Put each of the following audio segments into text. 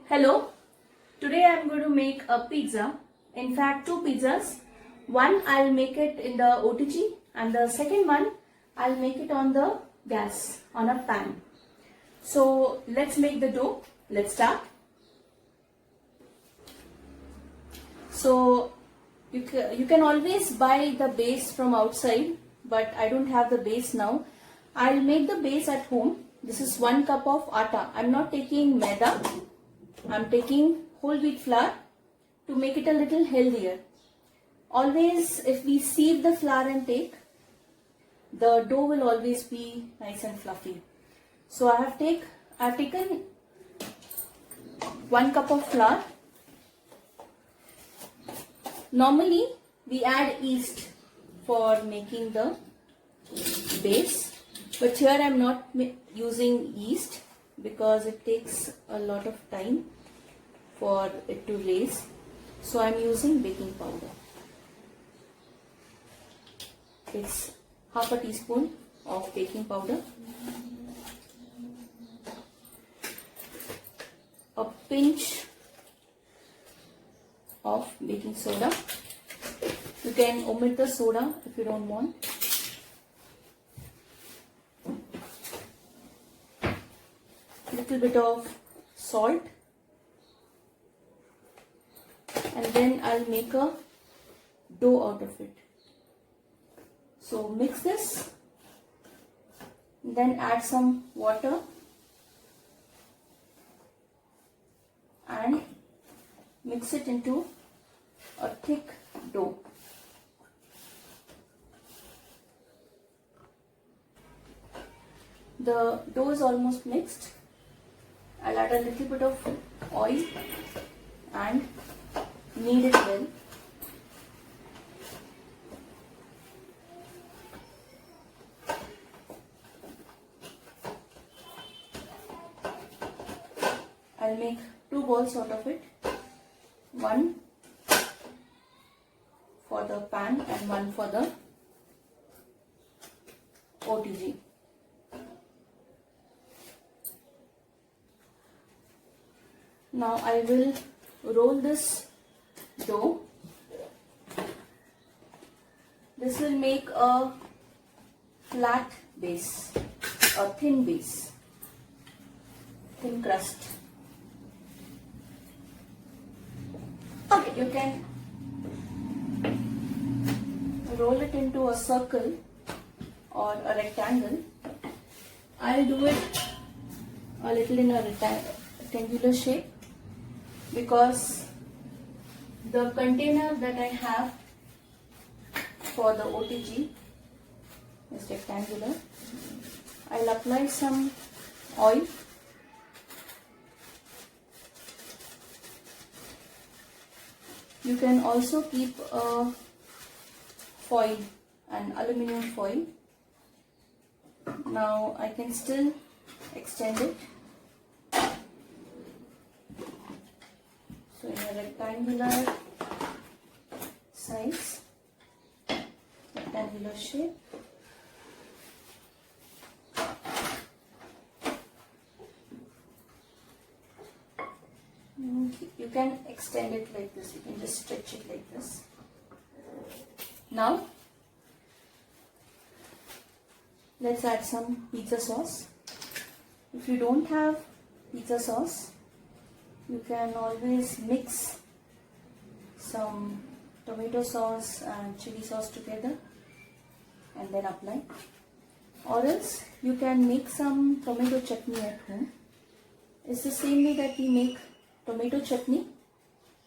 Hello, today I am going to make a pizza. In fact, two pizzas. One I'll make it in the OTG and the second one I'll make it on the gas on a pan. So let's make the dough. Let's start. So you can always buy the base from outside, but I don't have the base now. I'll make the base at home. This is 1 cup of atta. I'm not taking maida. I'm taking whole wheat flour to make it a little healthier. Always, if we sieve the flour and take, the dough will always be nice and fluffy. So I've taken 1 cup of flour. Normally, we add yeast for making the base, but here I'm not using yeast because it takes a lot of time for it to raise. So I'm using baking powder. It's half a teaspoon of baking powder, a pinch of baking soda. You can omit the soda if you don't want. Little bit of salt, and then I'll make a dough out of it. So mix this, then add some water and mix it into a thick dough. The dough is almost mixed. I'll add a little bit of oil and knead it well. I'll make 2 balls out of it. One for the pan and one for the OTG. Now I will roll this dough. This will make a flat base, a thin base, thin crust. Okay, you can roll it into a circle or a rectangle. I'll do it a little in a rectangular shape because the container that I have for the OTG is rectangular. I'll apply some oil. You can also keep a foil, an aluminium foil. Now I can still extend it. So in a rectangular size, rectangular shape. You can extend it like this, you can just stretch it like this. Now, let's add some pizza sauce. If you don't have pizza sauce, you can always mix some tomato sauce and chili sauce together and then apply. Or else you can make some tomato chutney at home. It's the same way that we make tomato chutney,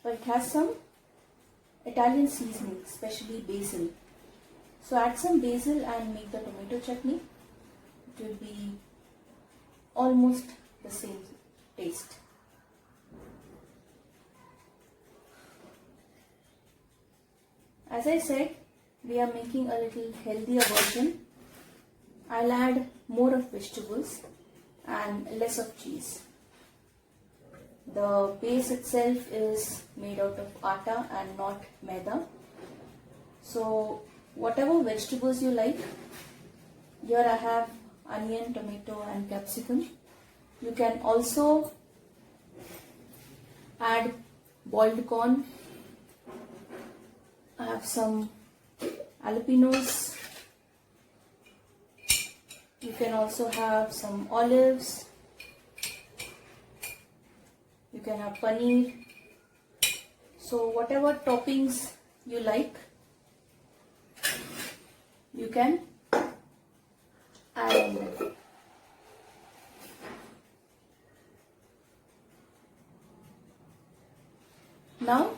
but it has some Italian seasoning, especially basil. So add some basil and make the tomato chutney. It will be almost the same taste. As I said, we are making a little healthier version. I'll add more of vegetables and less of cheese. The base itself is made out of atta and not maida. So whatever vegetables you like, here I have onion, tomato and capsicum. You can also add boiled corn. I have some jalapenos. You can also have some olives. You can have paneer. So whatever toppings you like, you can add in them. Now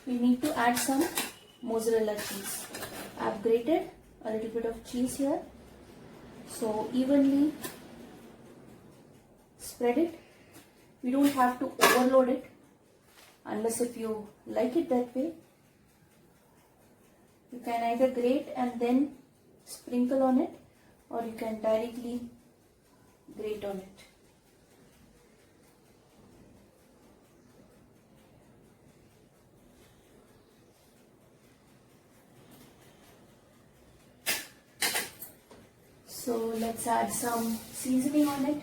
we need to add some mozzarella cheese. I have grated a little bit of cheese here. So evenly spread it. We don't have to overload it unless if you like it that way. You can either grate and then sprinkle on it, or you can directly grate on it. So let's add some seasoning on it.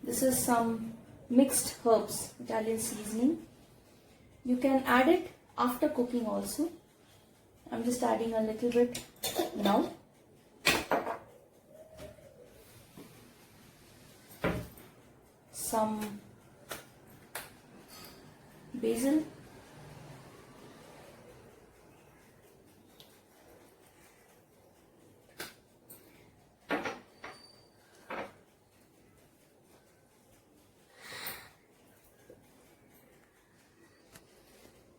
This is some mixed herbs, Italian seasoning. You can add it after cooking also. I'm just adding a little bit now. Some basil.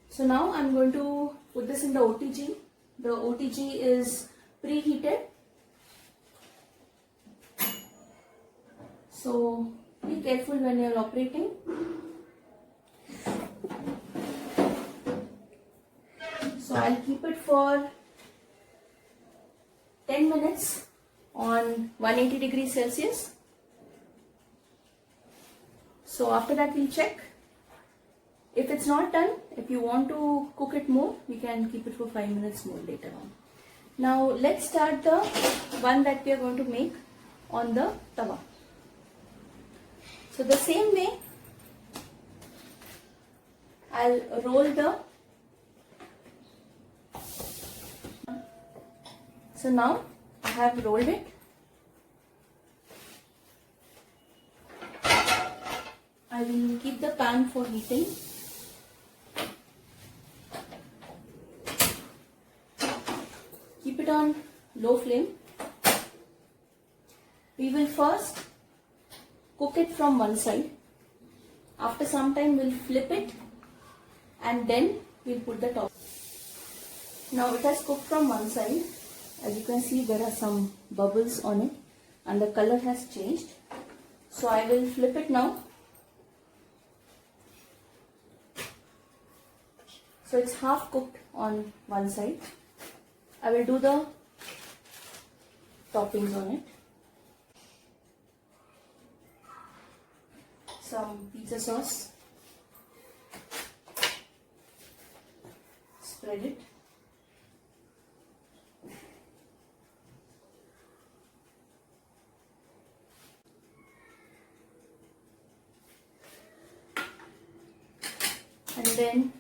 So now I'm going to put this in the OTG. The OTG is preheated. So be careful when you're operating. So I'll keep it for 10 minutes on 180 degrees Celsius. So after that we'll check. If it's not done, if you want to cook it more, we can keep it for 5 minutes more later on. Now let's start the one that we are going to make on the tawa. So the same way, I'll roll the. So now I have rolled it. I will keep the pan for heating. Keep it on low flame. We will first cook it from one side. After some time we'll flip it and then we'll put the top. Now it has cooked from one side. As you can see, there are some bubbles on it and the color has changed. So I will flip it now. So it's half cooked on one side. I will do the toppings on it. Some pizza sauce. Spread it. And then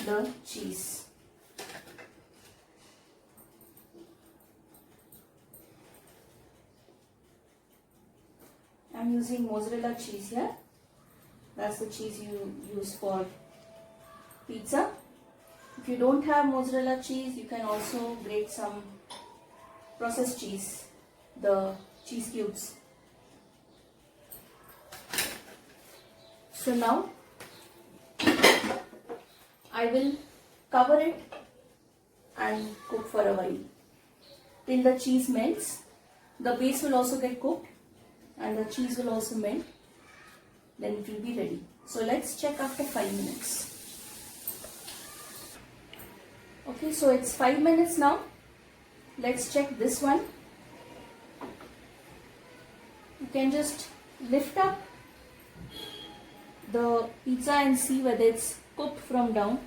the cheese. I'm using mozzarella cheese here. That's the cheese you use for pizza. If you don't have mozzarella cheese, you can also grate some processed cheese, the cheese cubes. So now I will cover it and cook for a while till the cheese melts. The base will also get cooked and the cheese will also melt. Then it will be ready. So let's check after 5 minutes. Okay, so it's 5 minutes now. Let's check this one. You can just lift up the pizza and see whether it's cooked from down.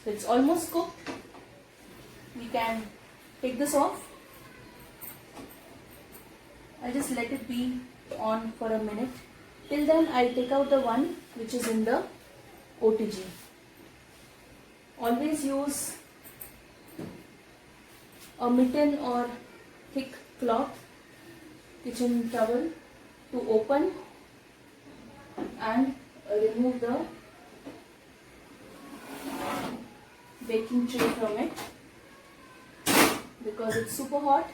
So it's almost cooked. We can take this off. I'll just let it be on for a minute. Till then, I'll take out the one which is in the OTG. Always use a mitten or thick cloth, kitchen towel, to open and remove the baking tray from it, because it's super hot.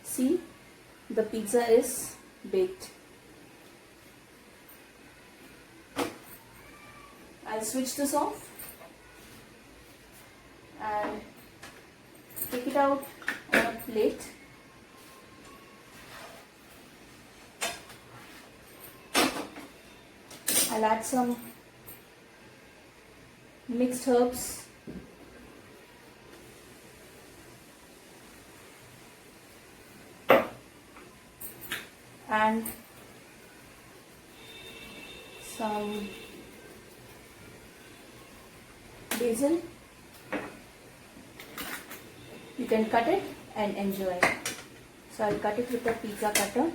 See, the pizza is baked. I'll switch this off and take it out on a plate. I'll add some mixed herbs, and some basil. You can cut it and enjoy. So I'll cut it with a pizza cutter.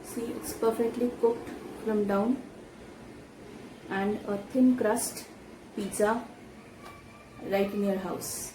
See, it's perfectly cooked from down, and a thin crust pizza right in your house.